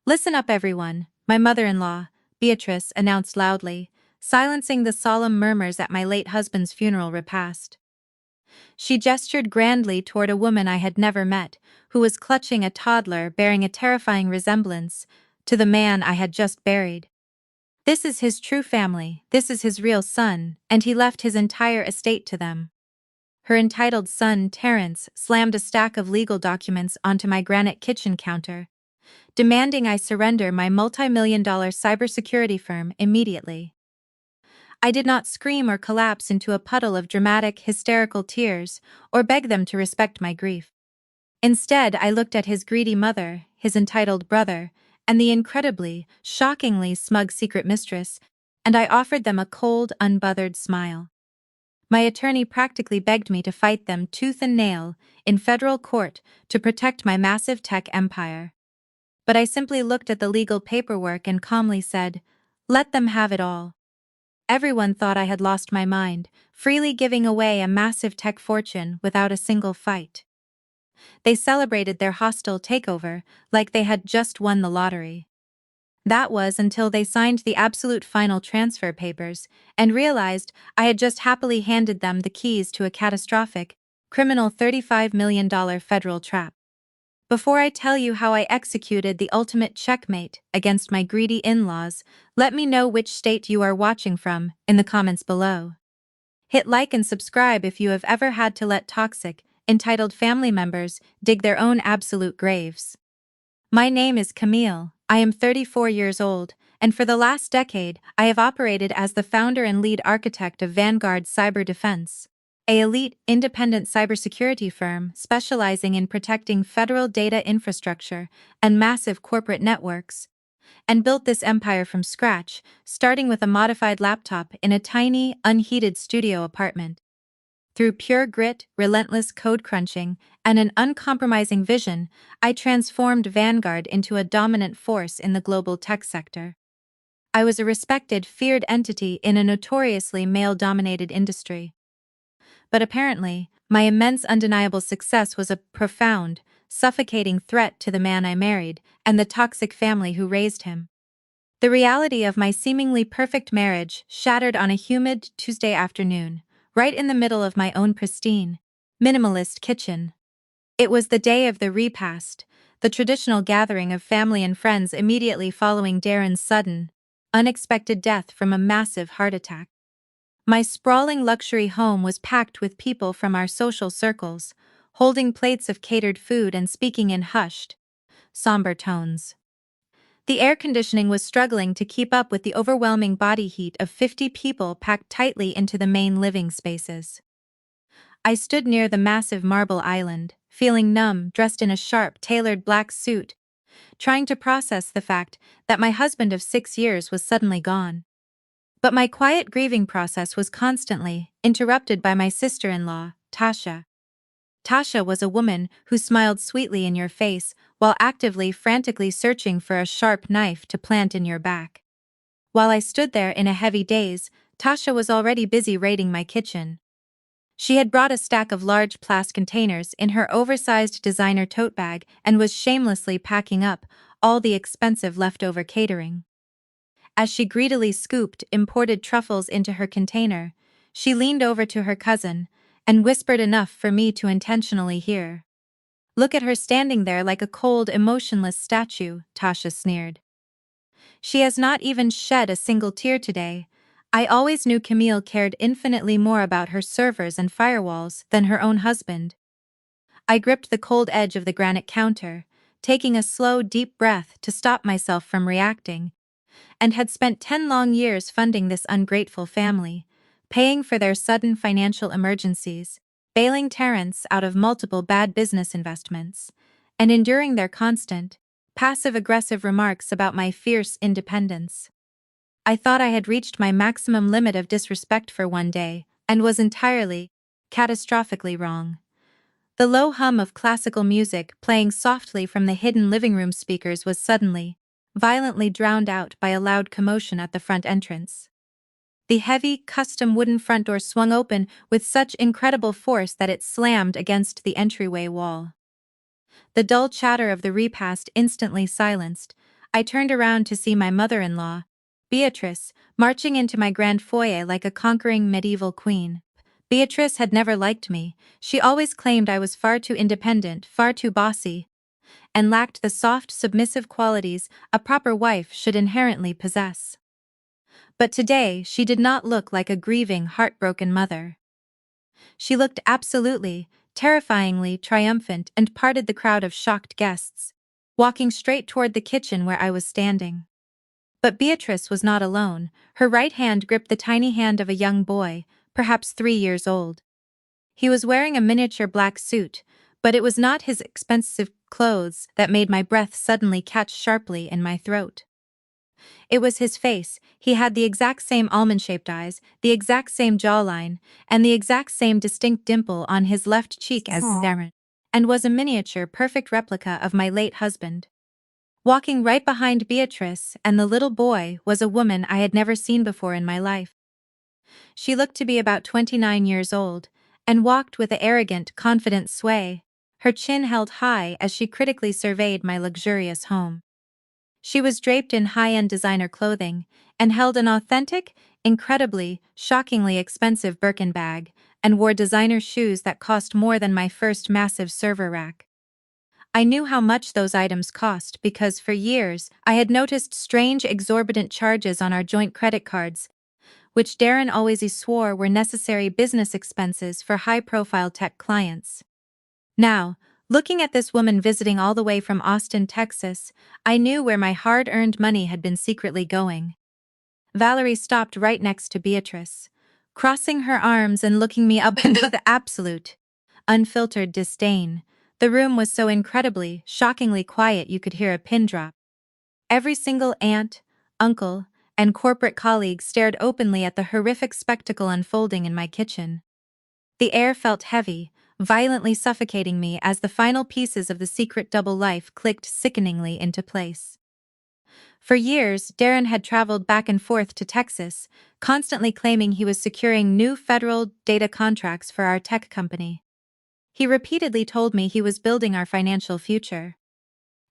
Listen up, everyone, my mother-in-law, Beatrice, announced loudly, silencing the solemn murmurs at my late husband's funeral repast. She gestured grandly toward a woman I had never met, who was clutching a toddler bearing a terrifying resemblance to the man I had just buried. This is his true family, this is his real son, and he left his entire estate to them. Her entitled son, Terence, slammed a stack of legal documents onto my granite kitchen counter, demanding I surrender my multi-million-dollar cybersecurity firm immediately. I did not scream or collapse into a puddle of dramatic, hysterical tears, or beg them to respect my grief. Instead, I looked at his greedy mother, his entitled brother, and the incredibly, shockingly smug secret mistress, and I offered them a cold, unbothered smile. My attorney practically begged me to fight them tooth and nail in federal court to protect my massive tech empire. But I simply looked at the legal paperwork and calmly said, "Let them have it all." Everyone thought I had lost my mind, freely giving away a massive tech fortune without a single fight. They celebrated their hostile takeover like they had just won the lottery. That was until they signed the absolute final transfer papers and realized I had just happily handed them the keys to a catastrophic, criminal $35 million federal trap. Before I tell you how I executed the ultimate checkmate against my greedy in-laws, let me know which state you are watching from in the comments below. Hit like and subscribe if you have ever had to let toxic, entitled family members dig their own absolute graves. My name is Camille, I am 34 years old, and for the last decade I have operated as the founder and lead architect of Vanguard Cyber Defense, an elite, independent cybersecurity firm specializing in protecting federal data infrastructure and massive corporate networks, and built this empire from scratch, starting with a modified laptop in a tiny, unheated studio apartment. Through pure grit, relentless code crunching, and an uncompromising vision, I transformed Vanguard into a dominant force in the global tech sector. I was a respected, feared entity in a notoriously male-dominated industry. But apparently, my immense undeniable success was a profound, suffocating threat to the man I married and the toxic family who raised him. The reality of my seemingly perfect marriage shattered on a humid Tuesday afternoon, right in the middle of my own pristine, minimalist kitchen. It was the day of the repast, the traditional gathering of family and friends immediately following Darren's sudden, unexpected death from a massive heart attack. My sprawling luxury home was packed with people from our social circles, holding plates of catered food and speaking in hushed, somber tones. The air conditioning was struggling to keep up with the overwhelming body heat of 50 people packed tightly into the main living spaces. I stood near the massive marble island, feeling numb, dressed in a sharp, tailored black suit, trying to process the fact that my husband of 6 years was suddenly gone. But my quiet grieving process was constantly interrupted by my sister-in-law, Tasha. Tasha was a woman who smiled sweetly in your face while actively, frantically searching for a sharp knife to plant in your back. While I stood there in a heavy daze, Tasha was already busy raiding my kitchen. She had brought a stack of large plastic containers in her oversized designer tote bag and was shamelessly packing up all the expensive leftover catering. As she greedily scooped imported truffles into her container, she leaned over to her cousin and whispered enough for me to intentionally hear. "Look at her standing there like a cold, emotionless statue," Tasha sneered. "She has not even shed a single tear today." I always knew Camille cared infinitely more about her servers and firewalls than her own husband. I gripped the cold edge of the granite counter, taking a slow, deep breath to stop myself from reacting, and had spent 10 long years funding this ungrateful family, paying for their sudden financial emergencies, bailing Terrence out of multiple bad business investments, and enduring their constant, passive-aggressive remarks about my fierce independence. I thought I had reached my maximum limit of disrespect for one day, and was entirely, catastrophically wrong. The low hum of classical music playing softly from the hidden living room speakers was suddenly, violently drowned out by a loud commotion at the front entrance. The heavy, custom wooden front door swung open with such incredible force that it slammed against the entryway wall. The dull chatter of the repast instantly silenced. I turned around to see my mother-in-law, Beatrice, marching into my grand foyer like a conquering medieval queen. Beatrice had never liked me. She always claimed I was far too independent, far too bossy, and lacked the soft, submissive qualities a proper wife should inherently possess. But today, she did not look like a grieving, heartbroken mother. She looked absolutely, terrifyingly triumphant and parted the crowd of shocked guests, walking straight toward the kitchen where I was standing. But Beatrice was not alone. Her right hand gripped the tiny hand of a young boy, perhaps 3 years old. He was wearing a miniature black suit, but it was not his expensive clothes that made my breath suddenly catch sharply in my throat. It was his face. He had the exact same almond-shaped eyes, the exact same jawline, and the exact same distinct dimple on his left cheek as Darren, and was a miniature, perfect replica of my late husband. Walking right behind Beatrice and the little boy was a woman I had never seen before in my life. She looked to be about 29 years old, and walked with an arrogant, confident sway, her chin held high as she critically surveyed my luxurious home. She was draped in high-end designer clothing, and held an authentic, incredibly, shockingly expensive Birkin bag, and wore designer shoes that cost more than my first massive server rack. I knew how much those items cost because for years I had noticed strange exorbitant charges on our joint credit cards, which Darren always swore were necessary business expenses for high-profile tech clients. Now, looking at this woman visiting all the way from Austin, Texas, I knew where my hard-earned money had been secretly going. Valerie stopped right next to Beatrice, crossing her arms and looking me up into the absolute, unfiltered disdain. The room was so incredibly, shockingly quiet you could hear a pin drop. Every single aunt, uncle, and corporate colleague stared openly at the horrific spectacle unfolding in my kitchen. The air felt heavy, violently suffocating me as the final pieces of the secret double life clicked sickeningly into place. For years, Darren had traveled back and forth to Texas, constantly claiming he was securing new federal data contracts for our tech company. He repeatedly told me he was building our financial future.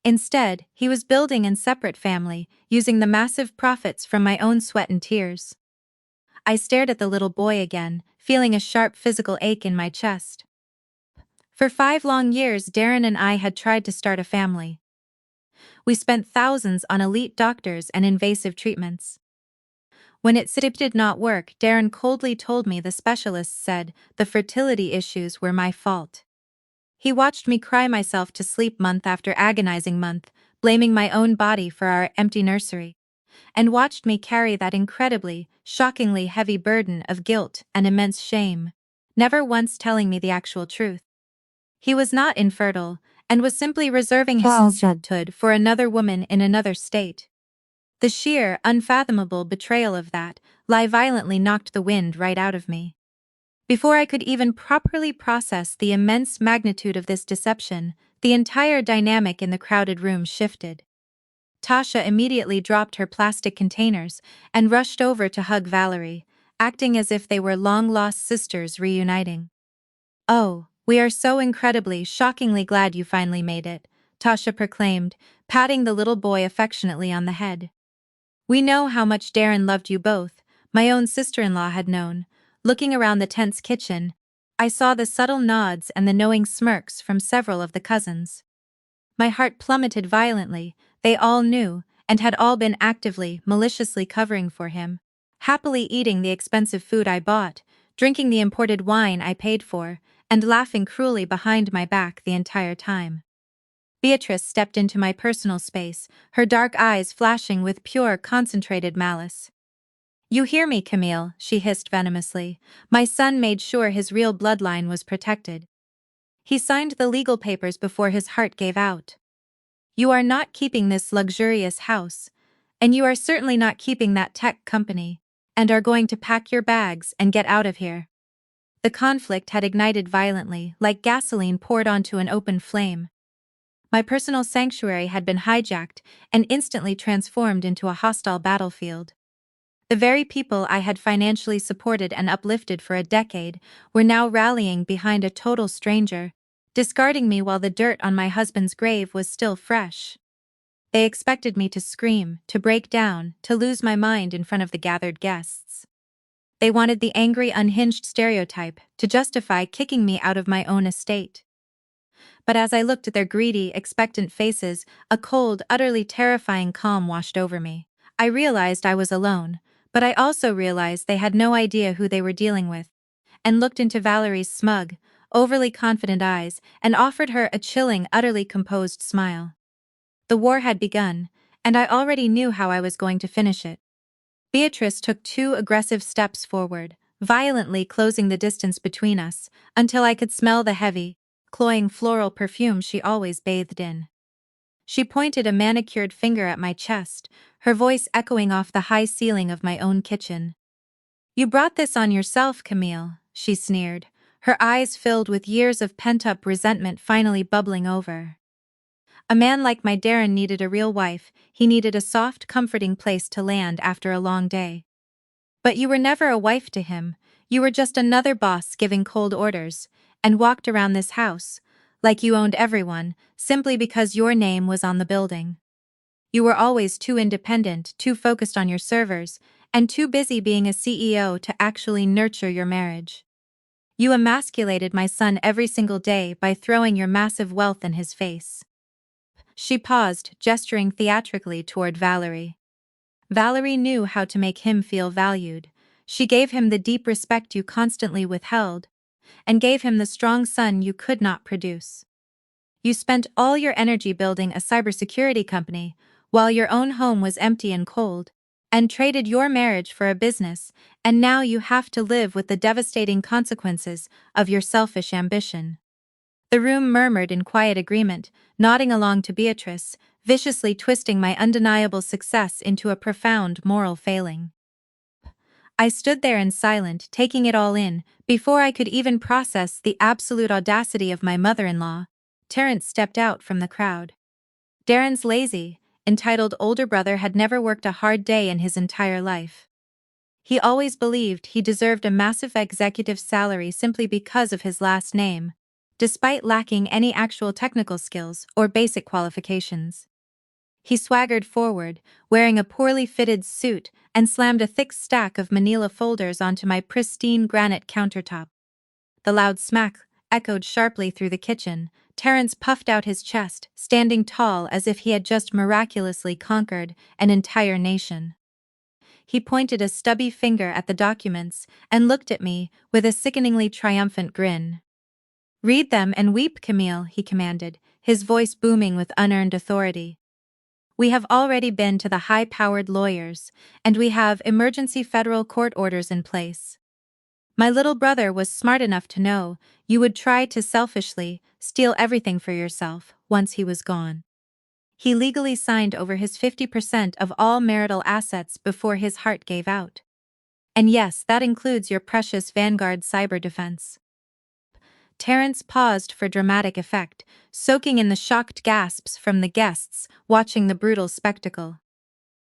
Instead, he was building a separate family, using the massive profits from my own sweat and tears. I stared at the little boy again, feeling a sharp physical ache in my chest. For 5 long years, Darren and I had tried to start a family. We spent thousands on elite doctors and invasive treatments. When it did not work, Darren coldly told me the specialists said the fertility issues were my fault. He watched me cry myself to sleep month after agonizing month, blaming my own body for our empty nursery, and watched me carry that incredibly, shockingly heavy burden of guilt and immense shame, never once telling me the actual truth. He was not infertile, and was simply reserving his childhood for another woman in another state. The sheer, unfathomable betrayal of that lie violently knocked the wind right out of me. Before I could even properly process the immense magnitude of this deception, the entire dynamic in the crowded room shifted. Tasha immediately dropped her plastic containers and rushed over to hug Valerie, acting as if they were long-lost sisters reuniting. "Oh, we are so incredibly, shockingly glad you finally made it," Tasha proclaimed, patting the little boy affectionately on the head. "We know how much Darren loved you both," my own sister-in-law had known. Looking around the tense kitchen, I saw the subtle nods and the knowing smirks from several of the cousins. My heart plummeted violently. They all knew, and had all been actively, maliciously covering for him, happily eating the expensive food I bought, drinking the imported wine I paid for, and laughing cruelly behind my back the entire time. Beatrice stepped into my personal space, her dark eyes flashing with pure, concentrated malice. "You hear me, Camille," she hissed venomously. "My son made sure his real bloodline was protected. He signed the legal papers before his heart gave out. You are not keeping this luxurious house, and you are certainly not keeping that tech company, and are going to pack your bags and get out of here." The conflict had ignited violently, like gasoline poured onto an open flame. My personal sanctuary had been hijacked and instantly transformed into a hostile battlefield. The very people I had financially supported and uplifted for a decade were now rallying behind a total stranger, discarding me while the dirt on my husband's grave was still fresh. They expected me to scream, to break down, to lose my mind in front of the gathered guests. They wanted the angry, unhinged stereotype to justify kicking me out of my own estate. But as I looked at their greedy, expectant faces, a cold, utterly terrifying calm washed over me. I realized I was alone, but I also realized they had no idea who they were dealing with, and looked into Valerie's smug, overly confident eyes and offered her a chilling, utterly composed smile. The war had begun, and I already knew how I was going to finish it. Beatrice took 2 aggressive steps forward, violently closing the distance between us, until I could smell the heavy, cloying floral perfume she always bathed in. She pointed a manicured finger at my chest, her voice echoing off the high ceiling of my own kitchen. "You brought this on yourself, Camille," she sneered, her eyes filled with years of pent-up resentment finally bubbling over. A man like my Darren needed a real wife, he needed a soft, comforting place to land after a long day. But you were never a wife to him, you were just another boss giving cold orders, and walked around this house, like you owned everyone, simply because your name was on the building. You were always too independent, too focused on your servers, and too busy being a CEO to actually nurture your marriage. You emasculated my son every single day by throwing your massive wealth in his face. She paused, gesturing theatrically toward Valerie. Valerie knew how to make him feel valued. She gave him the deep respect you constantly withheld, and gave him the strong son you could not produce. You spent all your energy building a cybersecurity company, while your own home was empty and cold, and traded your marriage for a business, and now you have to live with the devastating consequences of your selfish ambition. The room murmured in quiet agreement, nodding along to Beatrice, viciously twisting my undeniable success into a profound moral failing. I stood there in silence, taking it all in. Before I could even process the absolute audacity of my mother-in-law, Terence stepped out from the crowd. Darren's lazy, entitled older brother had never worked a hard day in his entire life. He always believed he deserved a massive executive salary simply because of his last name, despite lacking any actual technical skills or basic qualifications. He swaggered forward, wearing a poorly fitted suit, and slammed a thick stack of manila folders onto my pristine granite countertop. The loud smack echoed sharply through the kitchen. Terence puffed out his chest, standing tall as if he had just miraculously conquered an entire nation. He pointed a stubby finger at the documents and looked at me with a sickeningly triumphant grin. "Read them and weep, Camille," he commanded, his voice booming with unearned authority. "We have already been to the high-powered lawyers, and we have emergency federal court orders in place. My little brother was smart enough to know you would try to selfishly steal everything for yourself once he was gone. He legally signed over his 50% of all marital assets before his heart gave out. And yes, that includes your precious Vanguard cyber defense." Terence paused for dramatic effect, soaking in the shocked gasps from the guests watching the brutal spectacle.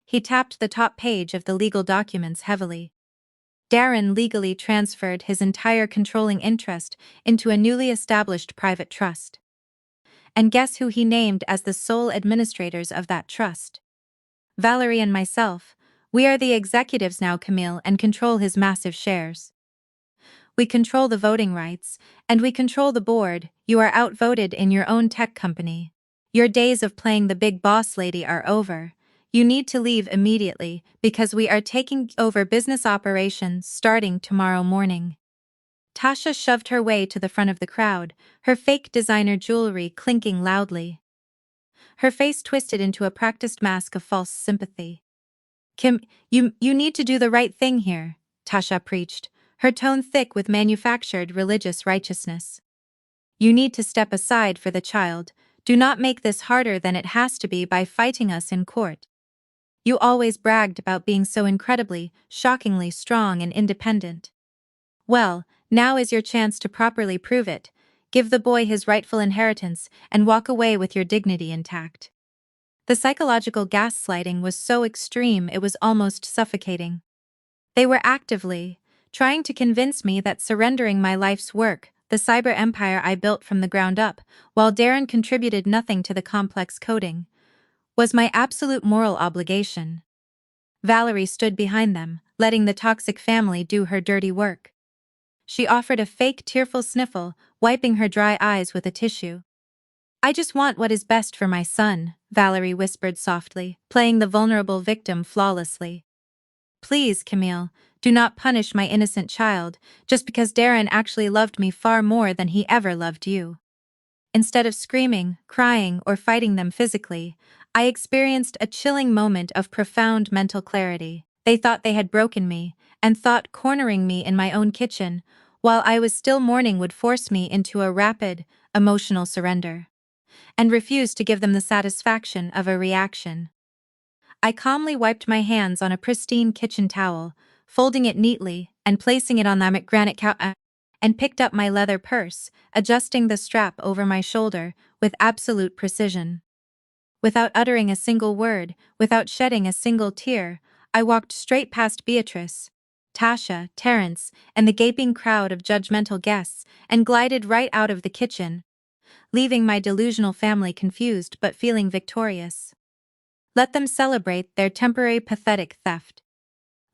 He tapped the top page of the legal documents heavily. Darren legally transferred his entire controlling interest into a newly established private trust. And guess who he named as the sole administrators of that trust? Valerie and myself. We are the executives now, Camille, and control his massive shares. We control the voting rights, and we control the board. You are outvoted in your own tech company. Your days of playing the big boss lady are over. You need to leave immediately because we are taking over business operations starting tomorrow morning. Tasha shoved her way to the front of the crowd, her fake designer jewelry clinking loudly. Her face twisted into a practiced mask of false sympathy. "Kim, you need to do the right thing here," Tasha preached, her tone thick with manufactured religious righteousness. "You need to step aside for the child. Do not make this harder than it has to be by fighting us in court. You always bragged about being so incredibly, shockingly strong and independent. Well, now is your chance to properly prove it. Give the boy his rightful inheritance and walk away with your dignity intact." The psychological gaslighting was so extreme it was almost suffocating. They were actively trying to convince me that surrendering my life's work, the cyber empire I built from the ground up, while Darren contributed nothing to the complex coding, was my absolute moral obligation. Valerie stood behind them, letting the toxic family do her dirty work. She offered a fake tearful sniffle, wiping her dry eyes with a tissue. I just want what is best for my son, Valerie whispered softly, playing the vulnerable victim flawlessly. Please, Camille, do not punish my innocent child, just because Darren actually loved me far more than he ever loved you. Instead of screaming, crying, or fighting them physically, I experienced a chilling moment of profound mental clarity. They thought they had broken me, and thought cornering me in my own kitchen, while I was still mourning, would force me into a rapid, emotional surrender, and refused to give them the satisfaction of a reaction. I calmly wiped my hands on a pristine kitchen towel, folding it neatly and placing it on the granite couch, and picked up my leather purse, adjusting the strap over my shoulder with absolute precision. Without uttering a single word, without shedding a single tear, I walked straight past Beatrice, Tasha, Terence, and the gaping crowd of judgmental guests, and glided right out of the kitchen, leaving my delusional family confused but feeling victorious. Let them celebrate their temporary pathetic theft.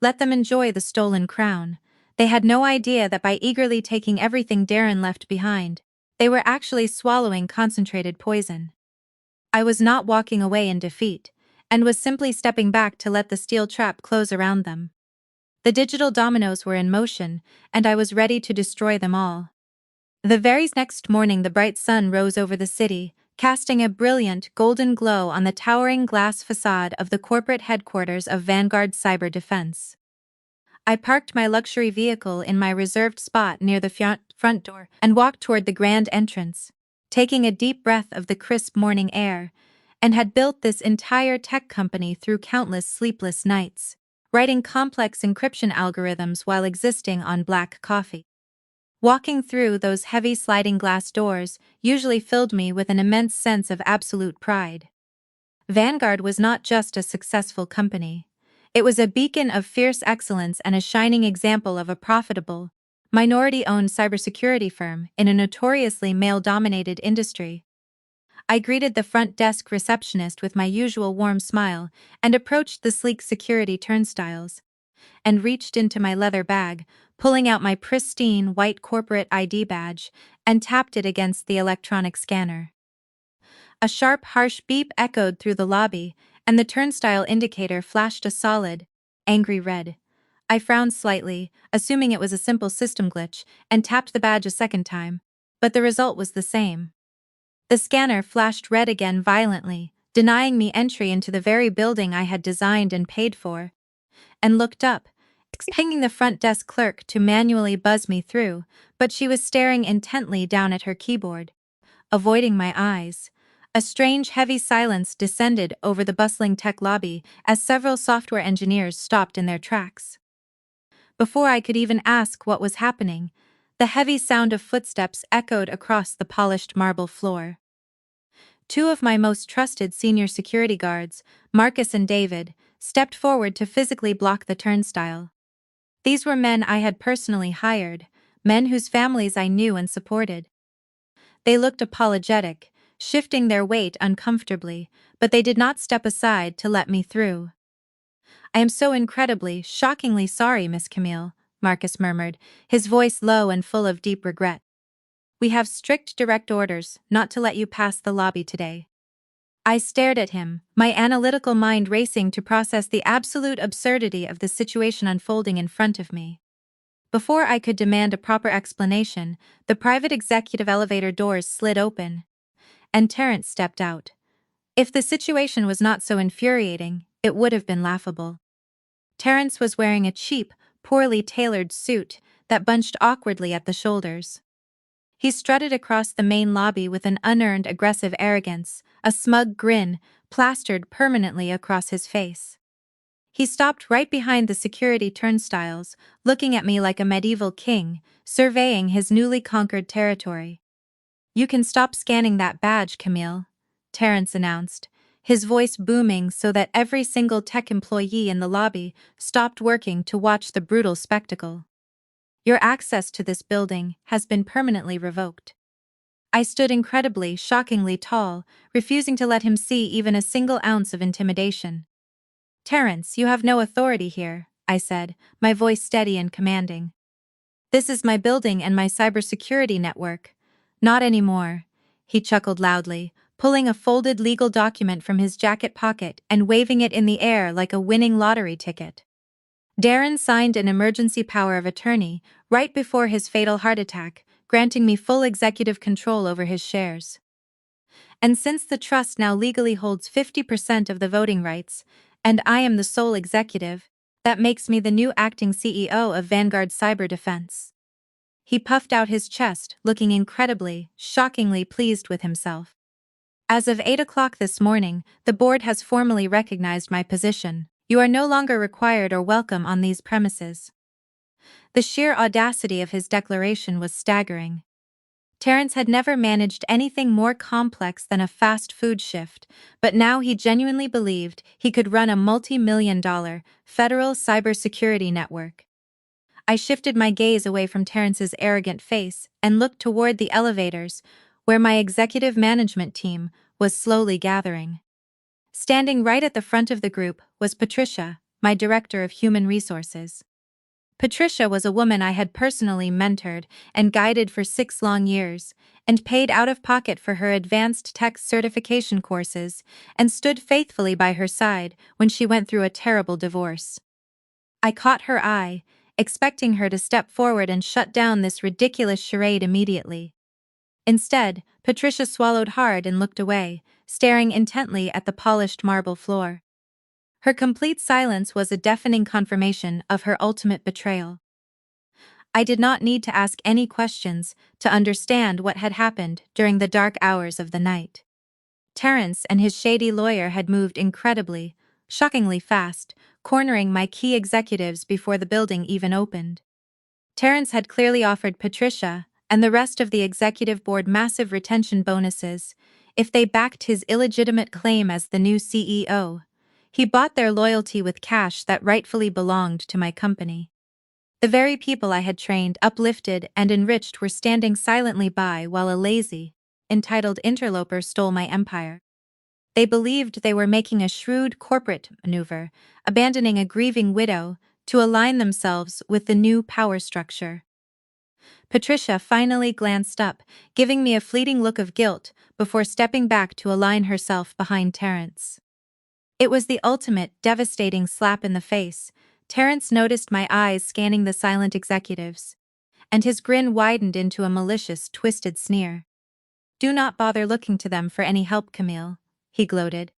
Let them enjoy the stolen crown. They had no idea that by eagerly taking everything Darren left behind, they were actually swallowing concentrated poison. I was not walking away in defeat, and was simply stepping back to let the steel trap close around them. The digital dominoes were in motion, and I was ready to destroy them all. The very next morning the bright sun rose over the city, casting a brilliant golden glow on the towering glass facade of the corporate headquarters of Vanguard Cyber Defense. I parked my luxury vehicle in my reserved spot near the front door and walked toward the grand entrance, taking a deep breath of the crisp morning air, and had built this entire tech company through countless sleepless nights, writing complex encryption algorithms while existing on black coffee. Walking through those heavy sliding glass doors usually filled me with an immense sense of absolute pride. Vanguard was not just a successful company. It was a beacon of fierce excellence and a shining example of a profitable, minority-owned cybersecurity firm in a notoriously male-dominated industry. I greeted the front desk receptionist with my usual warm smile and approached the sleek security turnstiles, and reached into my leather bag, pulling out my pristine white corporate ID badge, and tapped it against the electronic scanner. A sharp, harsh beep echoed through the lobby, and the turnstile indicator flashed a solid, angry red. I frowned slightly, assuming it was a simple system glitch, and tapped the badge a second time, but the result was the same. The scanner flashed red again violently, denying me entry into the very building I had designed and paid for, and looked up, expecting the front desk clerk to manually buzz me through, but she was staring intently down at her keyboard, avoiding my eyes. A strange, heavy silence descended over the bustling tech lobby as several software engineers stopped in their tracks. Before I could even ask what was happening, the heavy sound of footsteps echoed across the polished marble floor. Two of my most trusted senior security guards, Marcus and David, stepped forward to physically block the turnstile. These were men I had personally hired, men whose families I knew and supported. They looked apologetic, shifting their weight uncomfortably, but they did not step aside to let me through. I am so incredibly, shockingly sorry, Miss Camille, Marcus murmured, his voice low and full of deep regret. We have strict direct orders not to let you pass the lobby today. I stared at him, my analytical mind racing to process the absolute absurdity of the situation unfolding in front of me. Before I could demand a proper explanation, the private executive elevator doors slid open, and Terence stepped out. If the situation was not so infuriating, it would have been laughable. Terence was wearing a cheap, poorly tailored suit that bunched awkwardly at the shoulders. He strutted across the main lobby with an unearned aggressive arrogance, a smug grin plastered permanently across his face. He stopped right behind the security turnstiles, looking at me like a medieval king, surveying his newly conquered territory. You can stop scanning that badge, Camille, Terence announced, his voice booming so that every single tech employee in the lobby stopped working to watch the brutal spectacle. Your access to this building has been permanently revoked. I stood incredibly, shockingly tall, refusing to let him see even a single ounce of intimidation. "Terrence, you have no authority here," I said, my voice steady and commanding. "This is my building and my cybersecurity network." "Not anymore," he chuckled loudly, pulling a folded legal document from his jacket pocket and waving it in the air like a winning lottery ticket. Darren signed an emergency power of attorney right before his fatal heart attack, granting me full executive control over his shares. And since the trust now legally holds 50% of the voting rights, and I am the sole executive, that makes me the new acting CEO of Vanguard Cyber Defense. He puffed out his chest, looking incredibly, shockingly pleased with himself. As of 8 o'clock this morning, the board has formally recognized my position. You are no longer required or welcome on these premises. The sheer audacity of his declaration was staggering. Terrence had never managed anything more complex than a fast food shift, but now he genuinely believed he could run a multi-million-dollar federal cybersecurity network. I shifted my gaze away from Terrence's arrogant face and looked toward the elevators, where my executive management team was slowly gathering. Standing right at the front of the group was Patricia, my director of human resources. Patricia was a woman I had personally mentored and guided for 6 long years, and paid out of pocket for her advanced tech certification courses, and stood faithfully by her side when she went through a terrible divorce. I caught her eye, expecting her to step forward and shut down this ridiculous charade immediately. Instead, Patricia swallowed hard and looked away, staring intently at the polished marble floor. Her complete silence was a deafening confirmation of her ultimate betrayal. I did not need to ask any questions to understand what had happened during the dark hours of the night. Terrence and his shady lawyer had moved incredibly, shockingly fast, cornering my key executives before the building even opened. Terrence had clearly offered Patricia and the rest of the executive board massive retention bonuses if they backed his illegitimate claim as the new CEO. He bought their loyalty with cash that rightfully belonged to my company. The very people I had trained, uplifted, and enriched were standing silently by while a lazy, entitled interloper stole my empire. They believed they were making a shrewd corporate maneuver, abandoning a grieving widow to align themselves with the new power structure. Patricia finally glanced up, giving me a fleeting look of guilt before stepping back to align herself behind Terrence. It was the ultimate, devastating slap in the face. Terrence noticed my eyes scanning the silent executives, and his grin widened into a malicious, twisted sneer. "Do not bother looking to them for any help, Camille," he gloated.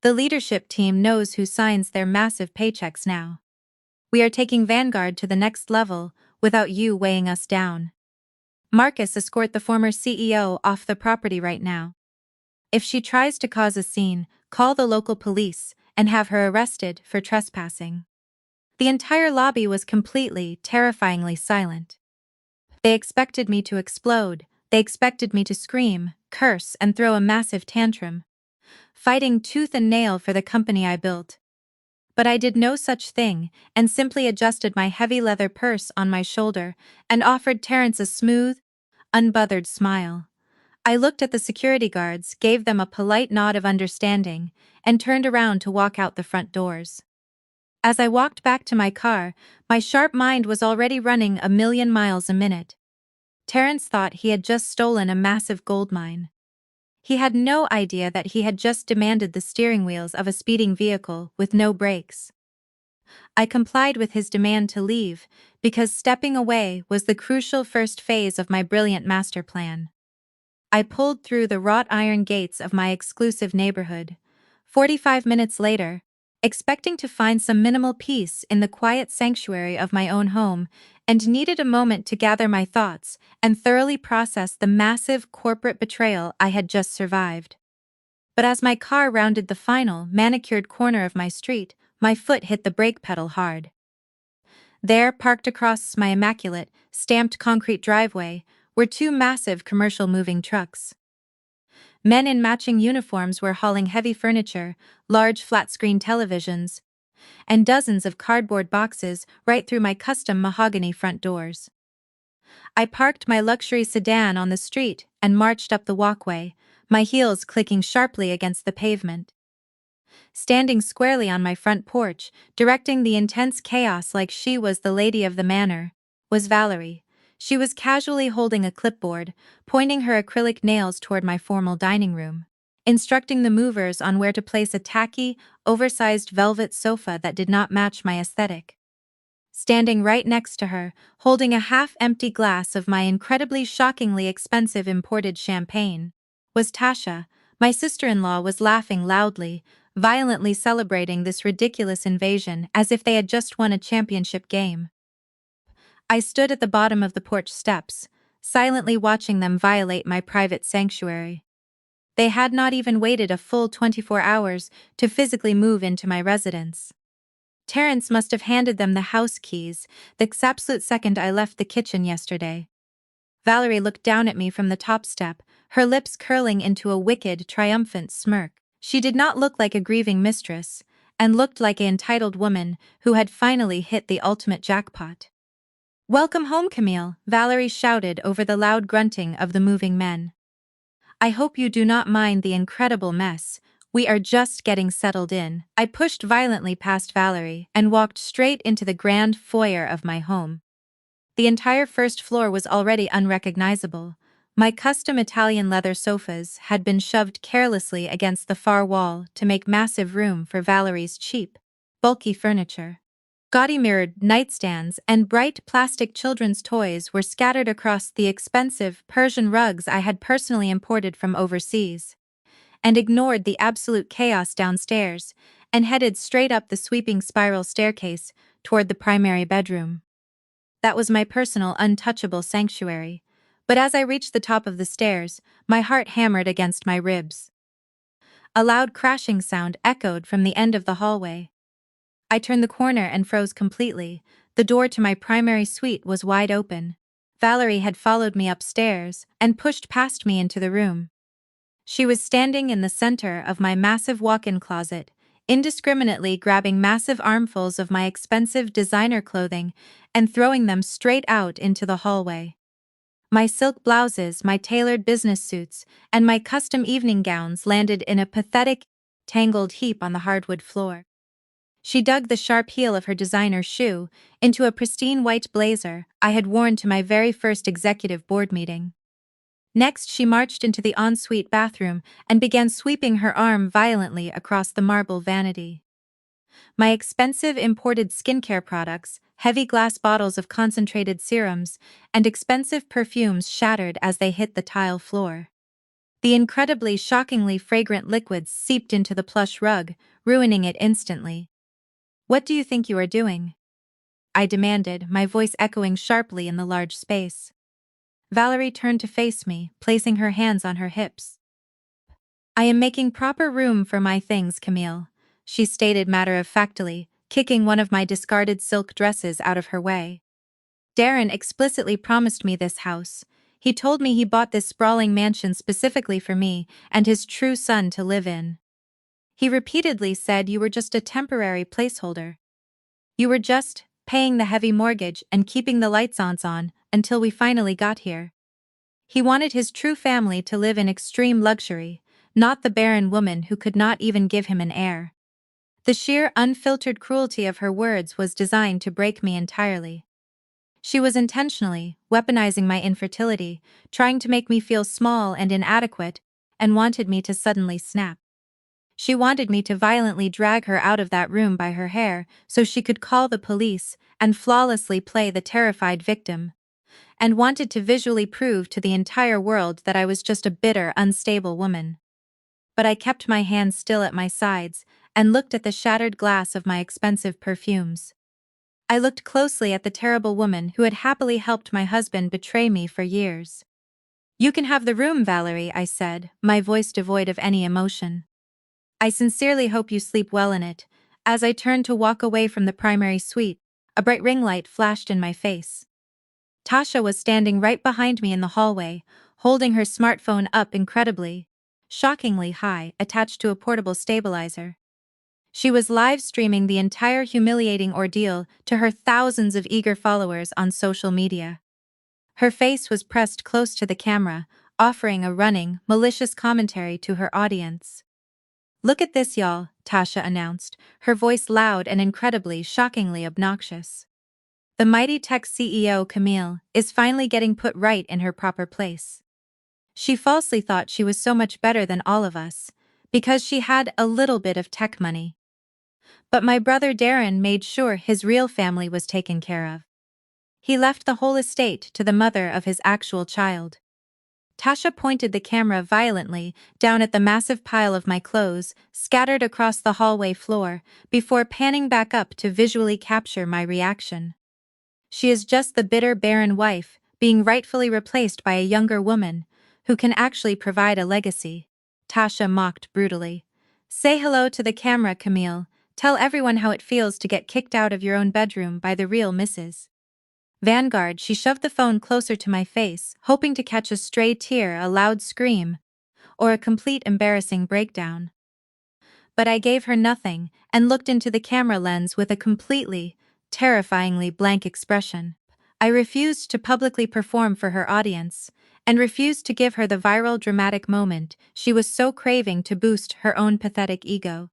"The leadership team knows who signs their massive paychecks now. We are taking Vanguard to the next level without you weighing us down. Marcus, escort the former CEO off the property right now. If she tries to cause a scene, call the local police and have her arrested for trespassing." The entire lobby was completely, terrifyingly silent. They expected me to explode. They expected me to scream, curse, and throw a massive tantrum, fighting tooth and nail for the company I built. But I did no such thing, and simply adjusted my heavy leather purse on my shoulder and offered Terrence a smooth, unbothered smile. I looked at the security guards, gave them a polite nod of understanding, and turned around to walk out the front doors. As I walked back to my car, my sharp mind was already running 1,000,000 miles a minute. Terrence thought he had just stolen a massive gold mine. He had no idea that he had just demanded the steering wheels of a speeding vehicle with no brakes. I complied with his demand to leave, because stepping away was the crucial first phase of my brilliant master plan. I pulled through the wrought iron gates of my exclusive neighborhood. 45 minutes later, expecting to find some minimal peace in the quiet sanctuary of my own home, and needed a moment to gather my thoughts and thoroughly process the massive corporate betrayal I had just survived. But as my car rounded the final, manicured corner of my street, my foot hit the brake pedal hard. There, parked across my immaculate, stamped concrete driveway, were 2 massive commercial moving trucks. Men in matching uniforms were hauling heavy furniture, large flat-screen televisions, and dozens of cardboard boxes right through my custom mahogany front doors. I parked my luxury sedan on the street and marched up the walkway, my heels clicking sharply against the pavement. Standing squarely on my front porch, directing the intense chaos like she was the lady of the manor, was Valerie. She was casually holding a clipboard, pointing her acrylic nails toward my formal dining room, instructing the movers on where to place a tacky, oversized velvet sofa that did not match my aesthetic. Standing right next to her, holding a half-empty glass of my incredibly shockingly expensive imported champagne, was Tasha. My sister-in-law was laughing loudly, violently celebrating this ridiculous invasion as if they had just won a championship game. I stood at the bottom of the porch steps, silently watching them violate my private sanctuary. They had not even waited a full 24 hours to physically move into my residence. Terrence must have handed them the house keys the absolute second I left the kitchen yesterday. Valerie looked down at me from the top step, her lips curling into a wicked, triumphant smirk. She did not look like a grieving mistress, and looked like an entitled woman who had finally hit the ultimate jackpot. "Welcome home, Camille," Valerie shouted over the loud grunting of the moving men. "I hope you do not mind the incredible mess. We are just getting settled in." I pushed violently past Valerie and walked straight into the grand foyer of my home. The entire first floor was already unrecognizable. My custom Italian leather sofas had been shoved carelessly against the far wall to make massive room for Valerie's cheap, bulky furniture. Gaudy mirrored nightstands and bright plastic children's toys were scattered across the expensive Persian rugs I had personally imported from overseas, and ignored the absolute chaos downstairs and headed straight up the sweeping spiral staircase toward the primary bedroom. That was my personal untouchable sanctuary, but as I reached the top of the stairs, my heart hammered against my ribs. A loud crashing sound echoed from the end of the hallway. I turned the corner and froze completely. The door to my primary suite was wide open. Valerie had followed me upstairs and pushed past me into the room. She was standing in the center of my massive walk-in closet, indiscriminately grabbing massive armfuls of my expensive designer clothing and throwing them straight out into the hallway. My silk blouses, my tailored business suits, and my custom evening gowns landed in a pathetic, tangled heap on the hardwood floor. She dug the sharp heel of her designer shoe into a pristine white blazer I had worn to my very first executive board meeting. Next, she marched into the ensuite bathroom and began sweeping her arm violently across the marble vanity. My expensive imported skincare products, heavy glass bottles of concentrated serums, and expensive perfumes shattered as they hit the tile floor. The incredibly shockingly fragrant liquids seeped into the plush rug, ruining it instantly. "What do you think you are doing?" I demanded, my voice echoing sharply in the large space. Valerie turned to face me, placing her hands on her hips. "I am making proper room for my things, Camille," she stated matter-of-factly, kicking one of my discarded silk dresses out of her way. "Darren explicitly promised me this house. He told me he bought this sprawling mansion specifically for me and his true son to live in. He repeatedly said you were just a temporary placeholder. You were just paying the heavy mortgage and keeping the lights on until we finally got here. He wanted his true family to live in extreme luxury, not the barren woman who could not even give him an heir." The sheer, unfiltered cruelty of her words was designed to break me entirely. She was intentionally weaponizing my infertility, trying to make me feel small and inadequate, and wanted me to suddenly snap. She wanted me to violently drag her out of that room by her hair so she could call the police and flawlessly play the terrified victim, and wanted to visually prove to the entire world that I was just a bitter, unstable woman. But I kept my hands still at my sides and looked at the shattered glass of my expensive perfumes. I looked closely at the terrible woman who had happily helped my husband betray me for years. "You can have the room, Valerie," I said, my voice devoid of any emotion. "I sincerely hope you sleep well in it." As I turned to walk away from the primary suite, a bright ring light flashed in my face. Tasha was standing right behind me in the hallway, holding her smartphone up incredibly, shockingly high, attached to a portable stabilizer. She was live streaming the entire humiliating ordeal to her thousands of eager followers on social media. Her face was pressed close to the camera, offering a running, malicious commentary to her audience. "Look at this, y'all," Tasha announced, her voice loud and incredibly, shockingly obnoxious. "The mighty tech CEO, Camille, is finally getting put right in her proper place. She falsely thought she was so much better than all of us, because she had a little bit of tech money. But my brother Darren made sure his real family was taken care of. He left the whole estate to the mother of his actual child." Tasha pointed the camera violently down at the massive pile of my clothes scattered across the hallway floor before panning back up to visually capture my reaction. "She is just the bitter, barren wife, being rightfully replaced by a younger woman, who can actually provide a legacy," Tasha mocked brutally. "Say hello to the camera, Camille. Tell everyone how it feels to get kicked out of your own bedroom by the real Mrs. Vanguard." She shoved the phone closer to my face, hoping to catch a stray tear, a loud scream, or a complete embarrassing breakdown. But I gave her nothing and looked into the camera lens with a completely, terrifyingly blank expression. I refused to publicly perform for her audience, and refused to give her the viral dramatic moment she was so craving to boost her own pathetic ego.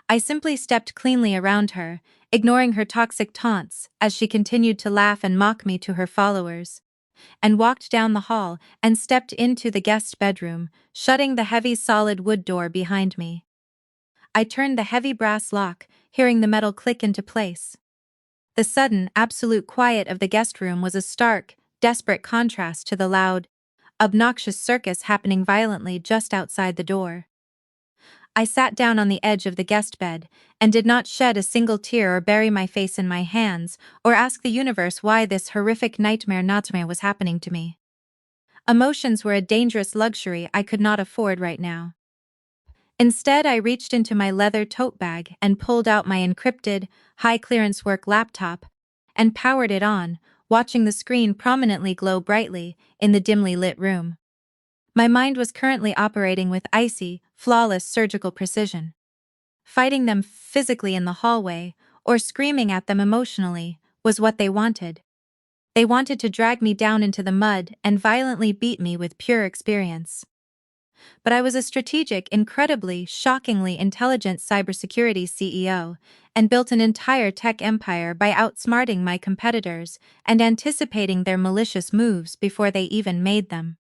I simply stepped cleanly around her, ignoring her toxic taunts as she continued to laugh and mock me to her followers, and walked down the hall and stepped into the guest bedroom, shutting the heavy solid wood door behind me. I turned the heavy brass lock, hearing the metal click into place. The sudden, absolute quiet of the guest room was a stark, desperate contrast to the loud, obnoxious circus happening violently just outside the door. I sat down on the edge of the guest bed, and did not shed a single tear or bury my face in my hands, or ask the universe why this horrific nightmare was happening to me. Emotions were a dangerous luxury I could not afford right now. Instead, I reached into my leather tote bag and pulled out my encrypted, high-clearance work laptop, and powered it on, watching the screen prominently glow brightly in the dimly lit room. My mind was currently operating with icy, flawless surgical precision. Fighting them physically in the hallway, or screaming at them emotionally, was what they wanted. They wanted to drag me down into the mud and violently beat me with pure experience. But I was a strategic, incredibly, shockingly intelligent cybersecurity CEO, and built an entire tech empire by outsmarting my competitors and anticipating their malicious moves before they even made them.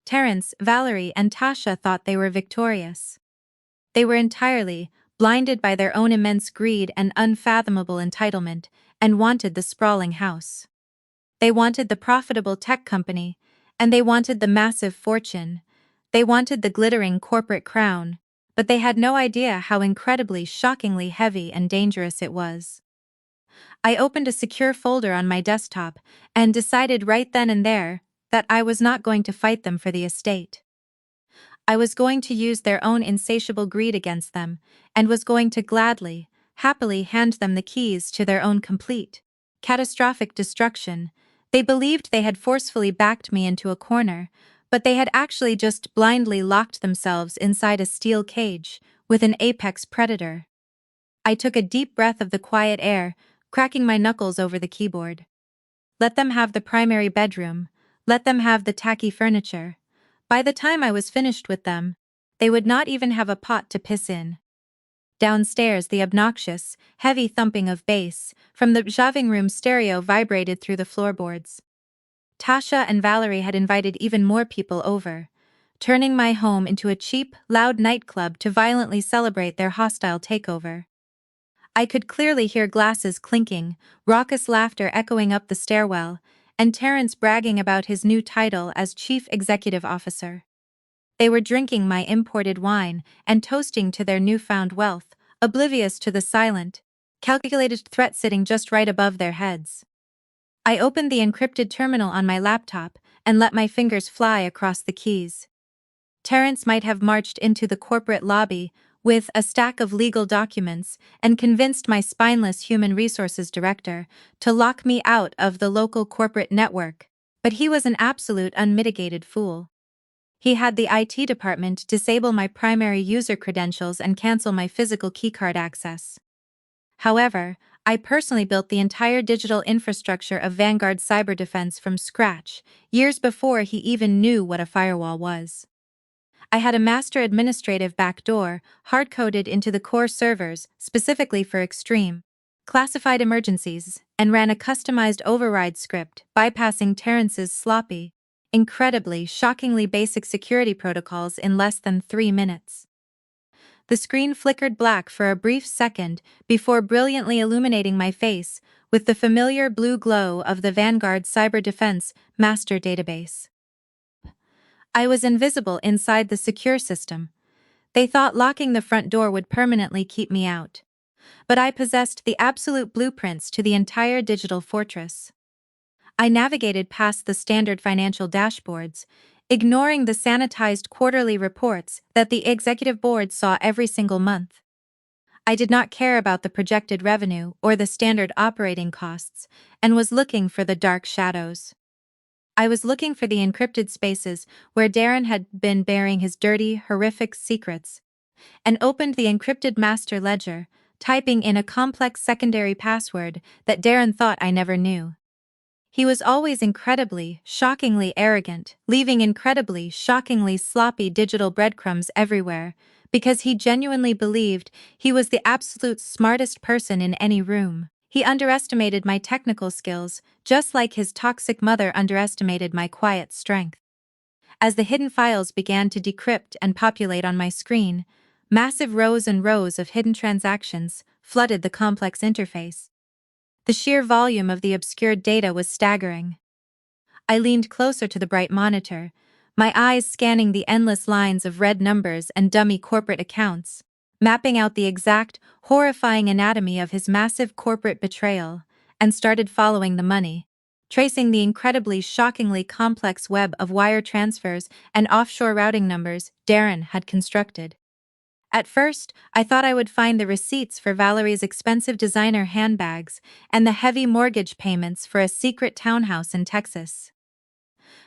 Terrence, Valerie, and Tasha thought they were victorious. They were entirely blinded by their own immense greed and unfathomable entitlement, and wanted the sprawling house. They wanted the profitable tech company, and they wanted the massive fortune. They wanted the glittering corporate crown, but they had no idea how incredibly, shockingly heavy and dangerous it was. I opened a secure folder on my desktop and decided right then and there that I was not going to fight them for the estate. I was going to use their own insatiable greed against them, and was going to gladly, happily hand them the keys to their own complete, catastrophic destruction. They believed they had forcefully backed me into a corner, but they had actually just blindly locked themselves inside a steel cage with an apex predator. I took a deep breath of the quiet air, cracking my knuckles over the keyboard. Let them have the primary bedroom. Let them have the tacky furniture. By the time I was finished with them, they would not even have a pot to piss in. Downstairs, the obnoxious, heavy thumping of bass from the shaving room stereo vibrated through the floorboards. Tasha and Valerie had invited even more people over, turning my home into a cheap, loud nightclub to violently celebrate their hostile takeover. I could clearly hear glasses clinking, raucous laughter echoing up the stairwell, and Terrence bragging about his new title as Chief Executive Officer. They were drinking my imported wine and toasting to their newfound wealth, oblivious to the silent, calculated threat sitting just right above their heads. I opened the encrypted terminal on my laptop and let my fingers fly across the keys. Terrence might have marched into the corporate lobby with a stack of legal documents and convinced my spineless human resources director to lock me out of the local corporate network, but he was an absolute unmitigated fool. He had the IT department disable my primary user credentials and cancel my physical keycard access. However, I personally built the entire digital infrastructure of Vanguard's cyber defense from scratch, years before he even knew what a firewall was. I had a master administrative backdoor, hard-coded into the core servers, specifically for extreme, classified emergencies, and ran a customized override script, bypassing Terrence's sloppy, incredibly, shockingly basic security protocols in less than 3 minutes. The screen flickered black for a brief second before brilliantly illuminating my face with the familiar blue glow of the Vanguard Cyber Defense Master Database. I was invisible inside the secure system. They thought locking the front door would permanently keep me out. But I possessed the absolute blueprints to the entire digital fortress. I navigated past the standard financial dashboards, ignoring the sanitized quarterly reports that the executive board saw every single month. I did not care about the projected revenue or the standard operating costs, and was looking for the dark shadows. I was looking for the encrypted spaces where Darren had been bearing his dirty, horrific secrets, and opened the encrypted master ledger, typing in a complex secondary password that Darren thought I never knew. He was always incredibly, shockingly arrogant, leaving incredibly, shockingly sloppy digital breadcrumbs everywhere, because he genuinely believed he was the absolute smartest person in any room. He underestimated my technical skills, just like his toxic mother underestimated my quiet strength. As the hidden files began to decrypt and populate on my screen, massive rows and rows of hidden transactions flooded the complex interface. The sheer volume of the obscured data was staggering. I leaned closer to the bright monitor, my eyes scanning the endless lines of red numbers and dummy corporate accounts, mapping out the exact, horrifying anatomy of his massive corporate betrayal, and started following the money, tracing the incredibly, shockingly complex web of wire transfers and offshore routing numbers Darren had constructed. At first, I thought I would find the receipts for Valerie's expensive designer handbags and the heavy mortgage payments for a secret townhouse in Texas.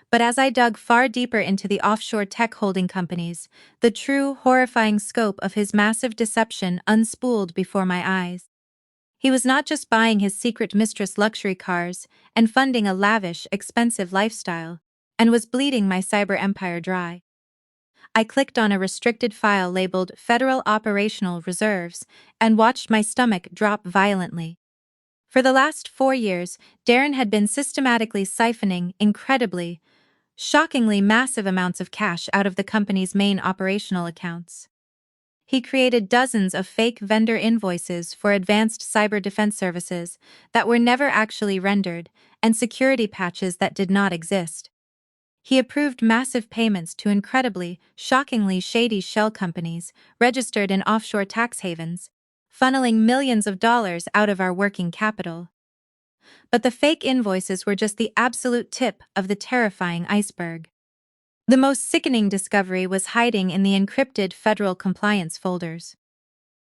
But as I dug far deeper into the offshore tech holding companies, the true, horrifying scope of his massive deception unspooled before my eyes. He was not just buying his secret Mistress luxury cars and funding a lavish, expensive lifestyle, and was bleeding my cyber empire dry. I clicked on a restricted file labeled Federal Operational Reserves and watched my stomach drop violently. For the last 4 years, Darren had been systematically siphoning incredibly, shockingly massive amounts of cash out of the company's main operational accounts. He created dozens of fake vendor invoices for advanced cyber defense services that were never actually rendered, and security patches that did not exist. He approved massive payments to incredibly, shockingly shady shell companies registered in offshore tax havens, funneling millions of dollars out of our working capital. But the fake invoices were just the absolute tip of the terrifying iceberg. The most sickening discovery was hiding in the encrypted federal compliance folders.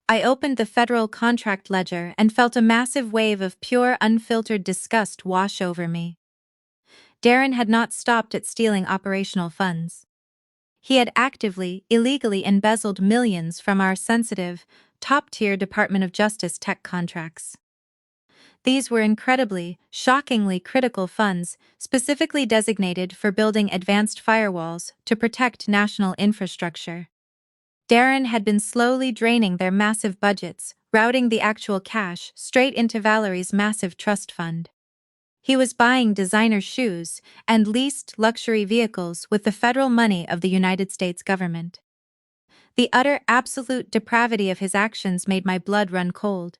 I opened the federal contract ledger and felt a massive wave of pure, unfiltered disgust wash over me. Darren had not stopped at stealing operational funds. He had actively, illegally embezzled millions from our sensitive, top-tier Department of Justice tech contracts. These were incredibly, shockingly critical funds specifically designated for building advanced firewalls to protect national infrastructure. Darren had been slowly draining their massive budgets, routing the actual cash straight into Valerie's massive trust fund. He was buying designer shoes and leased luxury vehicles with the federal money of the United States government. The utter absolute depravity of his actions made my blood run cold.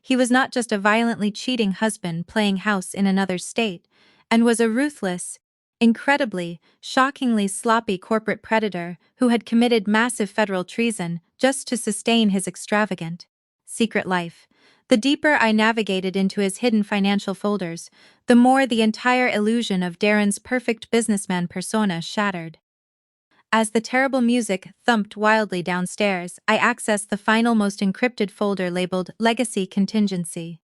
He was not just a violently cheating husband playing house in another state, and was a ruthless, incredibly, shockingly sloppy corporate predator who had committed massive federal treason just to sustain his extravagant, secret life. The deeper I navigated into his hidden financial folders, the more the entire illusion of Darren's perfect businessman persona shattered. As the terrible music thumped wildly downstairs, I accessed the final most encrypted folder labeled Legacy Contingency.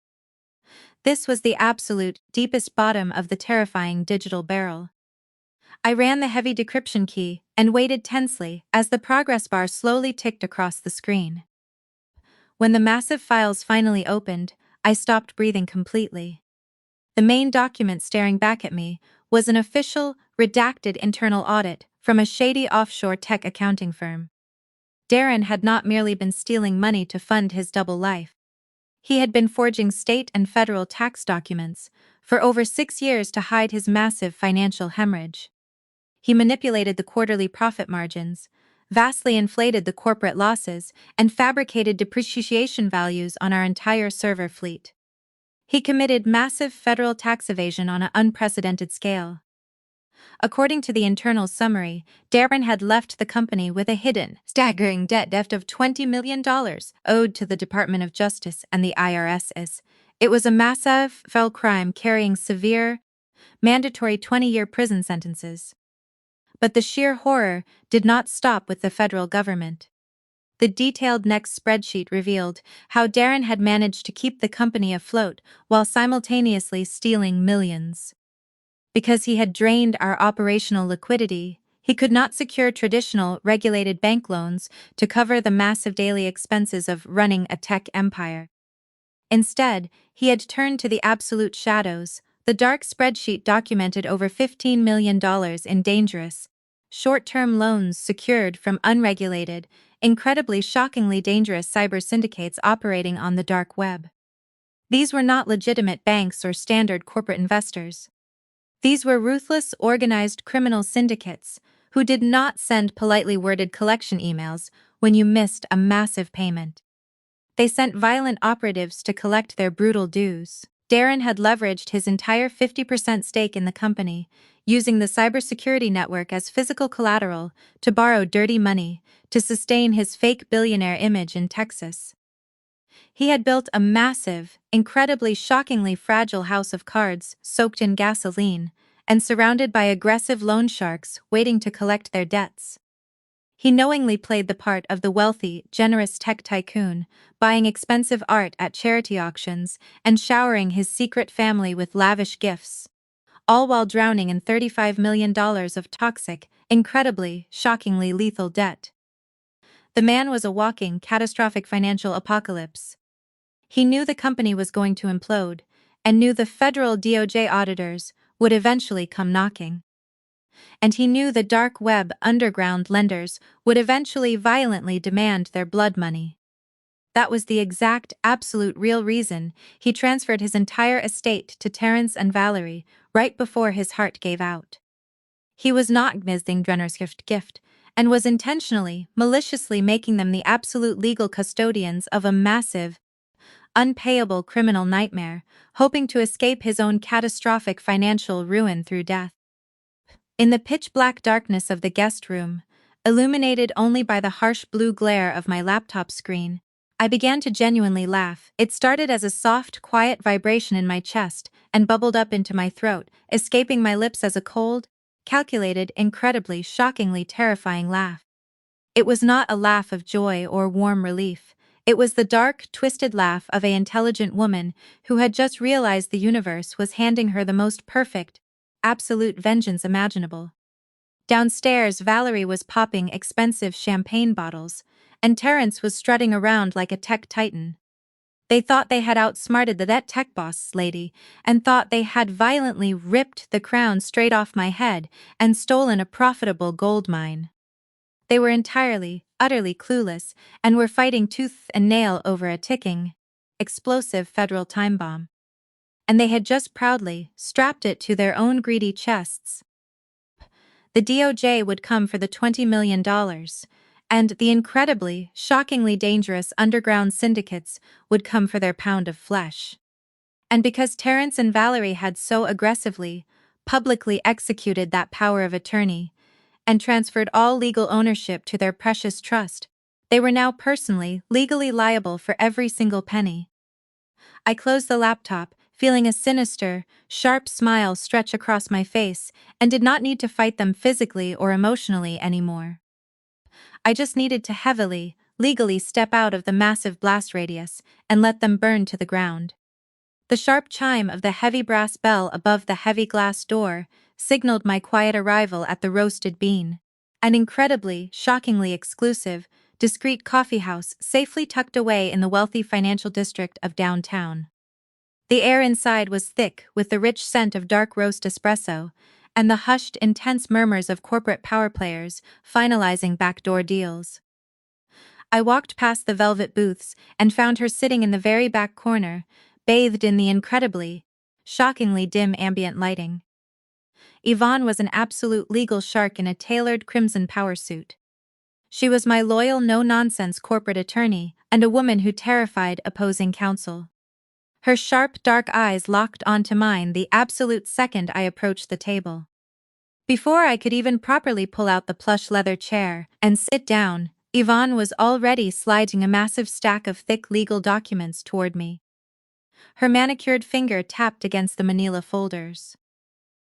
This was the absolute, deepest bottom of the terrifying digital barrel. I ran the heavy decryption key and waited tensely as the progress bar slowly ticked across the screen. When the massive files finally opened, I stopped breathing completely. The main document staring back at me was an official, redacted internal audit from a shady offshore tech accounting firm. Darren had not merely been stealing money to fund his double life. He had been forging state and federal tax documents for over 6 years to hide his massive financial hemorrhage. He manipulated the quarterly profit margins, vastly inflated the corporate losses, and fabricated depreciation values on our entire server fleet. He committed massive federal tax evasion on an unprecedented scale. According to the internal summary, Darren had left the company with a hidden, staggering debt of $20 million owed to the Department of Justice and the IRS. It was a massive federal crime carrying severe, mandatory 20-year prison sentences. But the sheer horror did not stop with the federal government. The detailed next spreadsheet revealed how Darren had managed to keep the company afloat while simultaneously stealing millions. Because he had drained our operational liquidity, he could not secure traditional, regulated bank loans to cover the massive daily expenses of running a tech empire. Instead, he had turned to the absolute shadows. The dark spreadsheet documented over $15 million in dangerous, short-term loans secured from unregulated, incredibly shockingly dangerous cyber syndicates operating on the dark web. These were not legitimate banks or standard corporate investors. These were ruthless, organized criminal syndicates who did not send politely worded collection emails when you missed a massive payment. They sent violent operatives to collect their brutal dues. Darren had leveraged his entire 50% stake in the company, using the cybersecurity network as physical collateral to borrow dirty money to sustain his fake billionaire image in Texas. He had built a massive, incredibly shockingly fragile house of cards soaked in gasoline and surrounded by aggressive loan sharks waiting to collect their debts. He knowingly played the part of the wealthy, generous tech tycoon, buying expensive art at charity auctions and showering his secret family with lavish gifts, all while drowning in $35 million of toxic, incredibly, shockingly lethal debt. The man was a walking, catastrophic financial apocalypse. He knew the company was going to implode, and knew the federal DOJ auditors would eventually come knocking. And he knew the dark web underground lenders would eventually violently demand their blood money. That was the exact, absolute real reason he transferred his entire estate to Terrence and Valerie right before his heart gave out. He was not giving Drenner's gift, and was intentionally, maliciously making them the absolute legal custodians of a massive, unpayable criminal nightmare, hoping to escape his own catastrophic financial ruin through death. In the pitch-black darkness of the guest room, illuminated only by the harsh blue glare of my laptop screen, I began to genuinely laugh. It started as a soft, quiet vibration in my chest and bubbled up into my throat, escaping my lips as a cold, calculated, incredibly, shockingly terrifying laugh. It was not a laugh of joy or warm relief. It was the dark, twisted laugh of an intelligent woman who had just realized the universe was handing her the most perfect, absolute vengeance imaginable. Downstairs, Valerie was popping expensive champagne bottles, and Terrence was strutting around like a tech titan. They thought they had outsmarted that tech boss lady, and thought they had violently ripped the crown straight off my head and stolen a profitable gold mine. They were entirely, utterly clueless, and were fighting tooth and nail over a ticking, explosive federal time bomb. And they had just proudly strapped it to their own greedy chests. The DOJ would come for the $20 million, and the incredibly, shockingly dangerous underground syndicates would come for their pound of flesh. And because Terrence and Valerie had so aggressively, publicly executed that power of attorney, and transferred all legal ownership to their precious trust, they were now personally, legally liable for every single penny. I closed the laptop, feeling a sinister, sharp smile stretch across my face, and did not need to fight them physically or emotionally anymore. I just needed to heavily, legally step out of the massive blast radius and let them burn to the ground. The sharp chime of the heavy brass bell above the heavy glass door signaled my quiet arrival at the Roasted Bean, an incredibly, shockingly exclusive, discreet coffeehouse safely tucked away in the wealthy financial district of downtown. The air inside was thick with the rich scent of dark roast espresso, and the hushed, intense murmurs of corporate power players finalizing backdoor deals. I walked past the velvet booths and found her sitting in the very back corner, bathed in the shockingly dim ambient lighting. Yvonne was an absolute legal shark in a tailored crimson power suit. She was my loyal, no-nonsense corporate attorney and a woman who terrified opposing counsel. Her sharp, dark eyes locked onto mine the absolute second I approached the table. Before I could even properly pull out the plush leather chair and sit down, Yvonne was already sliding a massive stack of thick legal documents toward me. Her manicured finger tapped against the manila folders.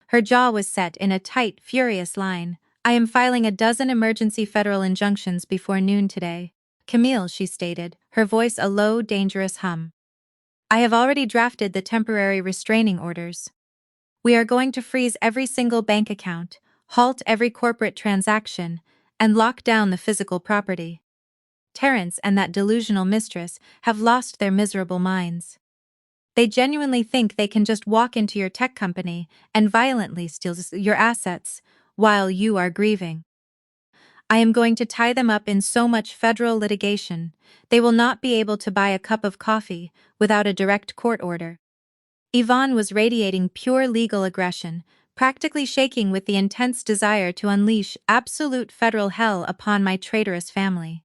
Her jaw was set in a tight, furious line. "I am filing a dozen emergency federal injunctions before noon today, Camille," she stated, her voice a low, dangerous hum. "I have already drafted the temporary restraining orders. We are going to freeze every single bank account, halt every corporate transaction, and lock down the physical property. Terrence and that delusional mistress have lost their miserable minds. They genuinely think they can just walk into your tech company and violently steal your assets while you are grieving. I am going to tie them up in so much federal litigation, they will not be able to buy a cup of coffee without a direct court order." Yvonne was radiating pure legal aggression, practically shaking with the intense desire to unleash absolute federal hell upon my traitorous family.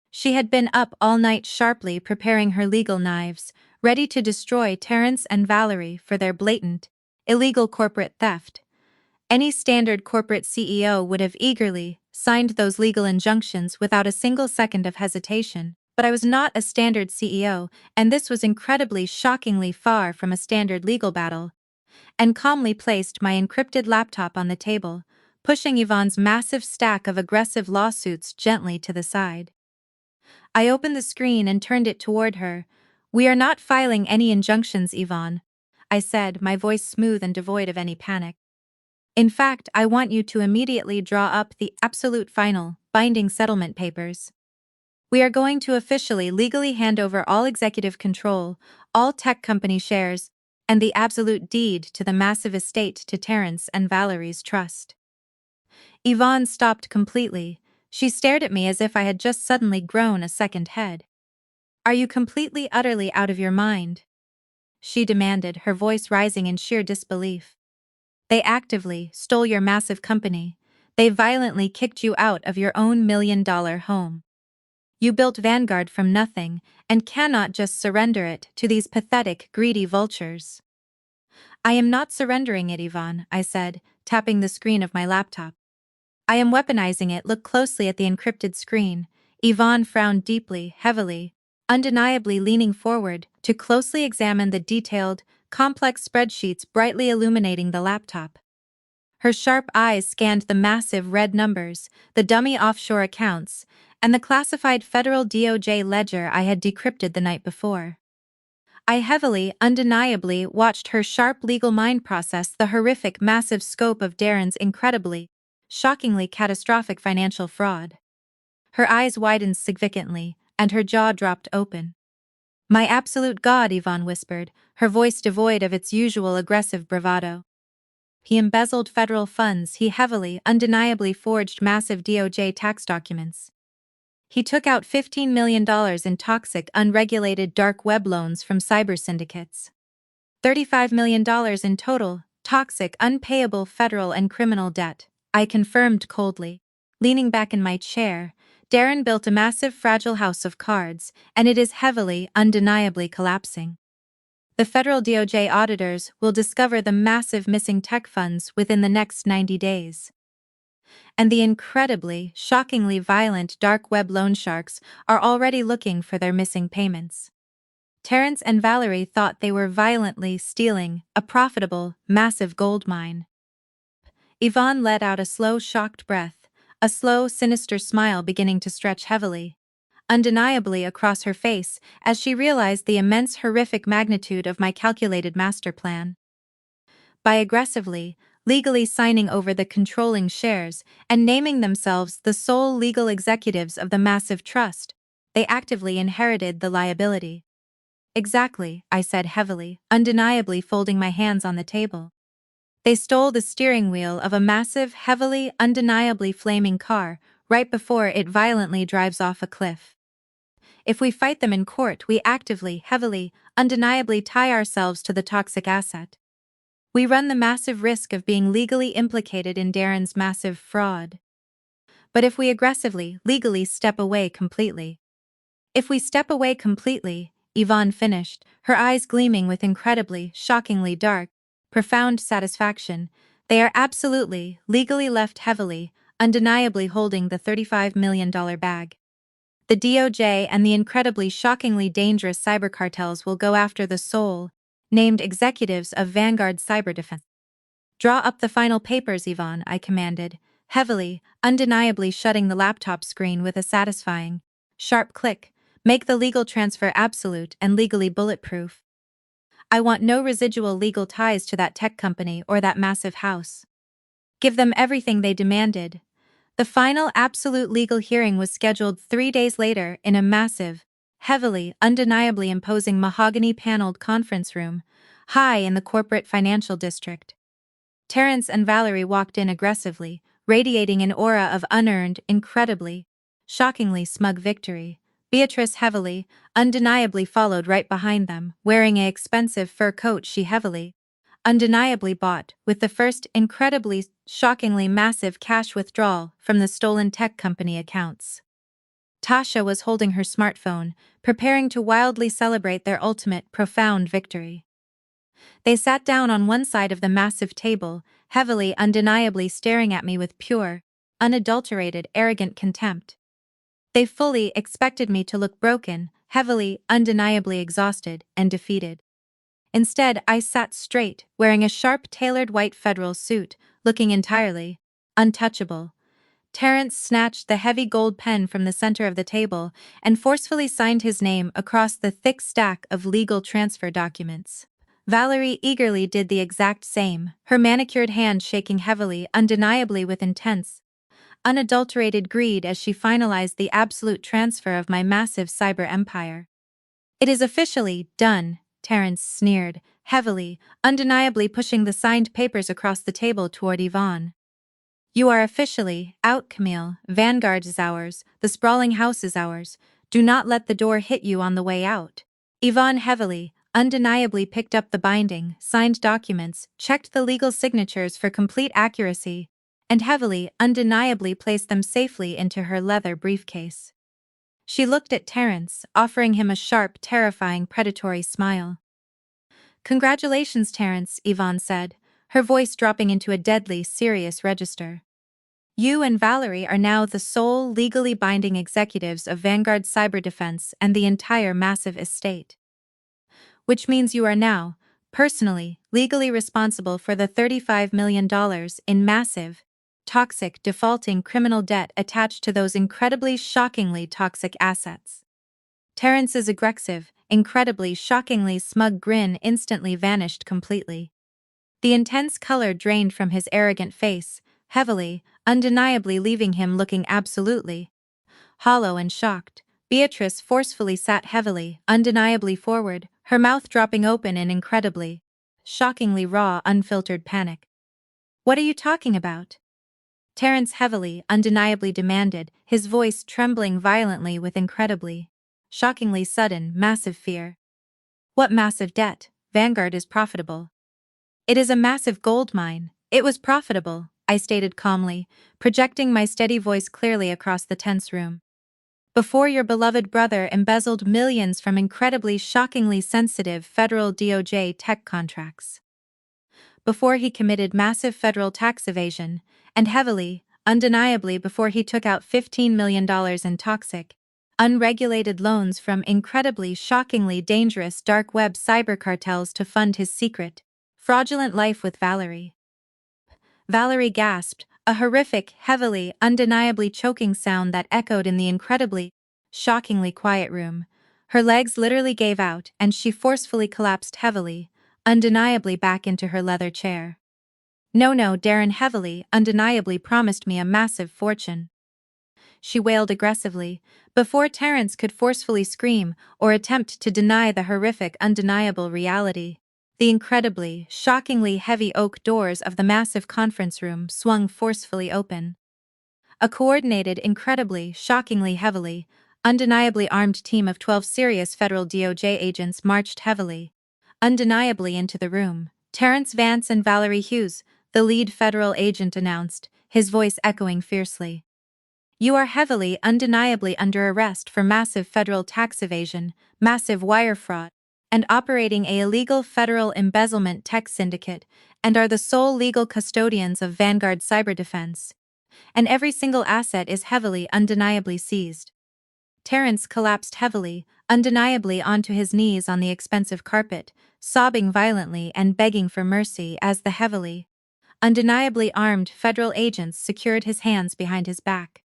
She had been up all night sharply preparing her legal knives, ready to destroy Terrence and Valerie for their blatant, illegal corporate theft. Any standard corporate CEO would have eagerly signed those legal injunctions without a single second of hesitation, but I was not a standard CEO, and this was incredibly shockingly far from a standard legal battle, and calmly placed my encrypted laptop on the table, pushing Yvonne's massive stack of aggressive lawsuits gently to the side. I opened the screen and turned it toward her. "We are not filing any injunctions, Yvonne," I said, my voice smooth and devoid of any panic. "In fact, I want you to immediately draw up the absolute final, binding settlement papers. We are going to officially legally hand over all executive control, all tech company shares, and the absolute deed to the massive estate to Terrence and Valerie's trust." Yvonne stopped completely. She stared at me as if I had just suddenly grown a second head. "Are you completely, utterly out of your mind?" she demanded, her voice rising in sheer disbelief. "They actively stole your massive company. They violently kicked you out of your own $1 million home. You built Vanguard from nothing and cannot just surrender it to these pathetic, greedy vultures." "I am not surrendering it, Yvonne," I said, tapping the screen of my laptop. "I am weaponizing it." Look closely at the encrypted screen. Yvonne frowned deeply, heavily, undeniably leaning forward to closely examine the detailed, complex spreadsheets brightly illuminating the laptop. Her sharp eyes scanned the massive red numbers, the dummy offshore accounts, and the classified federal DOJ ledger I had decrypted the night before. I heavily, undeniably watched her sharp legal mind process the horrific, massive scope of Darren's incredibly, shockingly catastrophic financial fraud. Her eyes widened significantly, and her jaw dropped open. "My absolute God," Yvonne whispered, her voice devoid of its usual aggressive bravado. "He embezzled federal funds. He heavily, undeniably forged massive DOJ tax documents. He took out $15 million in toxic, unregulated dark web loans from cyber syndicates. $35 million in total, toxic, unpayable federal and criminal debt," I confirmed coldly. Leaning back in my chair, Darren built a massive, fragile house of cards, and it is heavily, undeniably collapsing. The federal DOJ auditors will discover the massive missing tech funds within the next 90 days. And the incredibly, shockingly violent dark web loan sharks are already looking for their missing payments. Terrence and Valerie thought they were violently stealing a profitable, massive gold mine. Yvonne let out a slow, shocked breath, a slow, sinister smile beginning to stretch heavily, undeniably across her face as she realized the immense, horrific magnitude of my calculated master plan. By aggressively, legally signing over the controlling shares and naming themselves the sole legal executives of the massive trust, they actively inherited the liability. Exactly, I said heavily, undeniably folding my hands on the table. They stole the steering wheel of a massive, heavily, undeniably flaming car right before it violently drives off a cliff. If we fight them in court, we actively, heavily, undeniably tie ourselves to the toxic asset. We run the massive risk of being legally implicated in Darren's massive fraud. But if we aggressively, legally step away completely. If we step away completely, Yvonne finished, her eyes gleaming with incredibly, shockingly dark, profound satisfaction, they are absolutely, legally left heavily, undeniably holding the $35 million bag. The DOJ and the incredibly shockingly dangerous cyber cartels will go after the sole, named executives of Vanguard Cyber Defense. Draw up the final papers, Yvonne, I commanded, heavily, undeniably shutting the laptop screen with a satisfying, sharp click. Make the legal transfer absolute and legally bulletproof. I want no residual legal ties to that tech company or that massive house. Give them everything they demanded. The final absolute legal hearing was scheduled 3 days later in a massive, heavily, undeniably imposing mahogany-paneled conference room, high in the corporate financial district. Terrence and Valerie walked in aggressively, radiating an aura of unearned, incredibly, shockingly smug victory. Beatrice heavily, undeniably followed right behind them, wearing an expensive fur coat she heavily, undeniably bought, with the first incredibly, shockingly massive cash withdrawal from the stolen tech company accounts. Tasha was holding her smartphone, preparing to wildly celebrate their ultimate, profound victory. They sat down on one side of the massive table, heavily, undeniably staring at me with pure, unadulterated, arrogant contempt. They fully expected me to look broken, heavily, undeniably exhausted, and defeated. Instead, I sat straight, wearing a sharp tailored white federal suit, looking entirely untouchable. Terrence snatched the heavy gold pen from the center of the table and forcefully signed his name across the thick stack of legal transfer documents. Valerie eagerly did the exact same, her manicured hand shaking heavily, undeniably with intense, unadulterated greed as she finalized the absolute transfer of my massive cyber empire. It is officially done, Terrence sneered, heavily, undeniably pushing the signed papers across the table toward Yvonne. You are officially out, Camille. Vanguard is ours, the sprawling house is ours. Do not let the door hit you on the way out. Yvonne heavily, undeniably picked up the binding, signed documents, checked the legal signatures for complete accuracy, and heavily, undeniably placed them safely into her leather briefcase. She looked at Terrence, offering him a sharp, terrifying, predatory smile. Congratulations, Terrence, Yvonne said, her voice dropping into a deadly, serious register. You and Valerie are now the sole legally binding executives of Vanguard Cyber Defense and the entire massive estate. Which means you are now, personally, legally responsible for the $35 million in massive, toxic, defaulting criminal debt attached to those incredibly, shockingly toxic assets. Terrence's aggressive, incredibly, shockingly smug grin instantly vanished completely. The intense color drained from his arrogant face, heavily, undeniably leaving him looking absolutely hollow and shocked. Beatrice forcefully sat heavily, undeniably forward, her mouth dropping open in incredibly, shockingly raw, unfiltered panic. What are you talking about? Terrence heavily, undeniably demanded, his voice trembling violently with incredibly, shockingly sudden, massive fear. What massive debt? Vanguard is profitable. It is a massive gold mine. It was profitable, I stated calmly, projecting my steady voice clearly across the tense room. Before your beloved brother embezzled millions from incredibly shockingly sensitive federal DOJ tech contracts. Before he committed massive federal tax evasion, and heavily, undeniably before he took out $15 million in toxic, unregulated loans from incredibly shockingly dangerous dark web cyber cartels to fund his secret, fraudulent life with Valerie. Valerie gasped, a horrific, heavily, undeniably choking sound that echoed in the incredibly, shockingly quiet room. Her legs literally gave out and she forcefully collapsed heavily, undeniably back into her leather chair. No, Darren heavily, undeniably promised me a massive fortune. she wailed aggressively, before Terence could forcefully scream or attempt to deny the horrific, undeniable reality. The incredibly, shockingly heavy oak doors of the massive conference room swung forcefully open. A coordinated, incredibly, shockingly heavily, undeniably armed team of 12 serious federal DOJ agents marched heavily, undeniably into the room. Terrence Vance and Valerie Hughes, the lead federal agent, announced, his voice echoing fiercely. You are heavily, undeniably under arrest for massive federal tax evasion, massive wire fraud, and operating a illegal federal embezzlement tech syndicate, and are the sole legal custodians of Vanguard Cyber Defense. And every single asset is heavily, undeniably seized. Terence collapsed heavily, undeniably onto his knees on the expensive carpet, sobbing violently and begging for mercy as the heavily, undeniably armed federal agents secured his hands behind his back.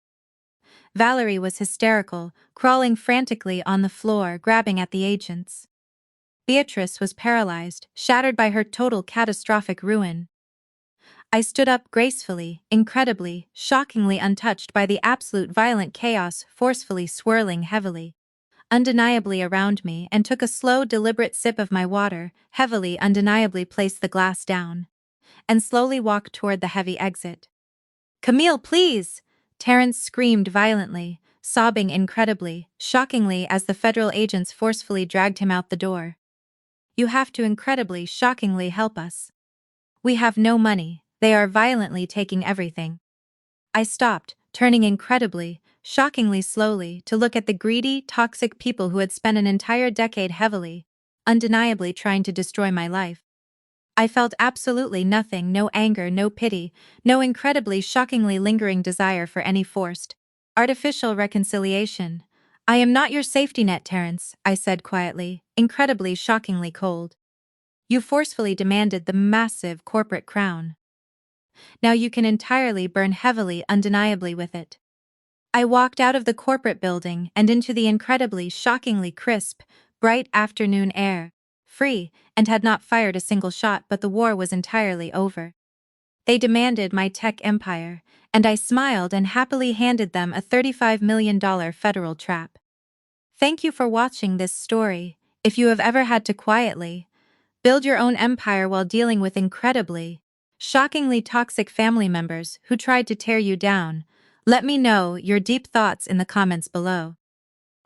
Valerie was hysterical, crawling frantically on the floor, grabbing at the agents. Beatrice was paralyzed, shattered by her total catastrophic ruin. I stood up gracefully, incredibly, shockingly untouched by the absolute violent chaos forcefully swirling heavily, undeniably around me, and took a slow, deliberate sip of my water, heavily, undeniably placed the glass down, and slowly walked toward the heavy exit. Camille, please! Terence screamed violently, sobbing incredibly, shockingly as the federal agents forcefully dragged him out the door. You have to incredibly, shockingly help us. We have no money, they are violently taking everything. I stopped, turning incredibly, shockingly slowly to look at the greedy, toxic people who had spent an entire decade heavily, undeniably trying to destroy my life. I felt absolutely nothing, no anger, no pity, no incredibly, shockingly lingering desire for any forced, artificial reconciliation. I am not your safety net, Terence, I said quietly, incredibly, shockingly cold. You forcefully demanded the massive corporate crown. Now you can entirely burn heavily, undeniably with it. I walked out of the corporate building and into the incredibly, shockingly crisp, bright afternoon air, free, and had not fired a single shot, but the war was entirely over. They demanded my tech empire, and I smiled and happily handed them a $35 million federal trap. Thank you for watching this story. If you have ever had to quietly build your own empire while dealing with incredibly, shockingly toxic family members who tried to tear you down, let me know your deep thoughts in the comments below.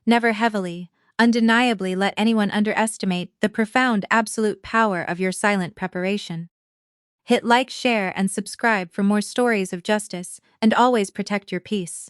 Never heavily, undeniably let anyone underestimate the profound absolute power of your silent preparation. Hit like, share, and subscribe for more stories of justice, and always protect your peace.